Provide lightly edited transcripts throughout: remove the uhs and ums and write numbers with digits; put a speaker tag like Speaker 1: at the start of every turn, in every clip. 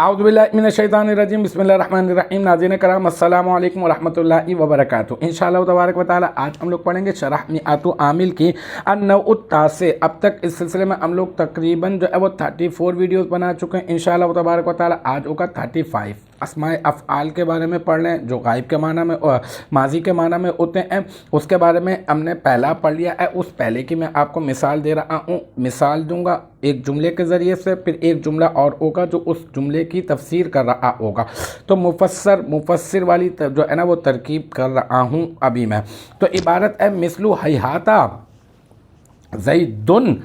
Speaker 1: औज़ुबिल्लाहि मिनश्शैतानिर्रजीम बिस्मिल्लाहिर्रहमानिर्रहीम। नाज़रीन कराम अस्सलामु अलैकुम व रहमतुल्लाहि व बरकातुहू। इंशाअल्लाह तबारक व तआला आज हम लोग पढ़ेंगे शरह मिआतु आमिल की अन्नउत्तासे। अब तक इस सिलसिले में हम लोग तकरीबन जो है वो 34 वीडियोस बना चुके हैं। इंशाअल्लाह तबारक व तआला आज होगा 35। अस्माए अफ़आल के बारे में पढ़ लें जो गायब के माना में माजी के माना में होते हैं, उसके बारे में हमने पहला पढ़ लिया है। उस पहले की मैं आपको मिसाल दे रहा हूँ, मिसाल दूंगा एक जुमले के ज़रिए से, फिर एक जुमला और होगा जो उस जुमले की तफसीर कर रहा होगा। तो मुफस्सिर वाली जो है ना वो तरकीब कर रहा हूँ अभी मैं। तो इबारत है मिसलु हैहाता ज़ैदुन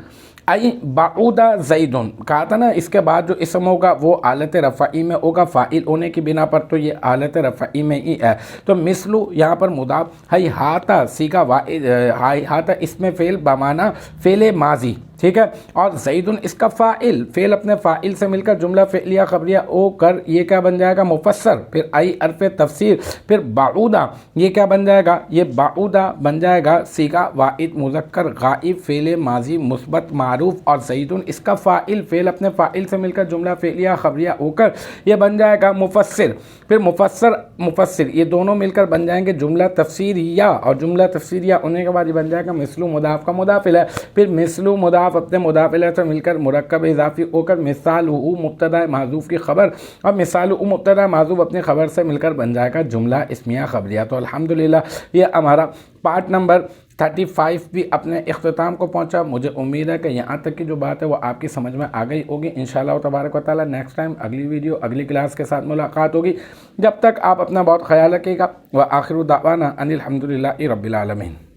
Speaker 1: आई बाउदा ज़ैदुन। कहा था ना इसके बाद जो इसम होगा वो आलत रफ़ाई में होगा, फ़ाइल होने की बिना पर तो ये आलत रफ़ाई में ही है। तो मिसलु यहाँ पर मुदाफ, हैहाता सीगा वाइद, हैहाता इसमें फ़ेल बमाना फ़ेल माजी, ठीक है। और ज़ैदुन इसका फ़ाइल, फ़ेल अपने फ़ाइल से मिलकर जुमला फ़ेलिया ख़बरिया ओ कर ये क्या बन जाएगा मुफस्सर, फिर आई अरफ़ तफसीर, फिर बाउदा ये क्या बन जाएगा, ये बाउदा बन जाएगा सीगा वाइद मुज़क्कर गाइब फ़ेल माजी मुस्बत मारूफ। और ज़ैदुन इसका फ़ाइल, फ़ेल अपने फ़ाइल से मिलकर जुमला फ़ेलिया ख़बरिया होकर ये बन जाएगा मुफस्सिर, फिर मुफस्सिर ये दोनों मिलकर बन जाएंगे जुमला तफसीरिया। और जुमला तफसीरिया होने के बाद ये बन जाएगा मिसलु मुदाफ़ का मुदाफ़िल है, फिर मिसलु मुदाफ़ अपने मुदाफ़िल से मिलकर मुरक्कब इज़ाफ़ी होकर मिसाल मुब्तदा माज़ूफ़ की खबर, और मिसाल मुब्तदा माज़ूफ़ अपनी खबर से मिलकर बन जाएगा जुमला इस्मिया ख़बरिया। तो अल्हम्दुलिल्लाह ये हमारा पार्ट नंबर 35 भी अपने इख्तिताम को पहुंचा। मुझे उम्मीद है कि यहाँ तक की जो बात है वो आपकी समझ में आ गई होगी। इंशाअल्लाह तबारक व तआला नेक्स्ट टाइम अगली वीडियो अगली क्लास के साथ मुलाकात होगी। जब तक आप अपना बहुत ख्याल रखिएगा। व आखिरु दावाना अनिल हम्दुलिल्लाहि रब्बिल आलमीन।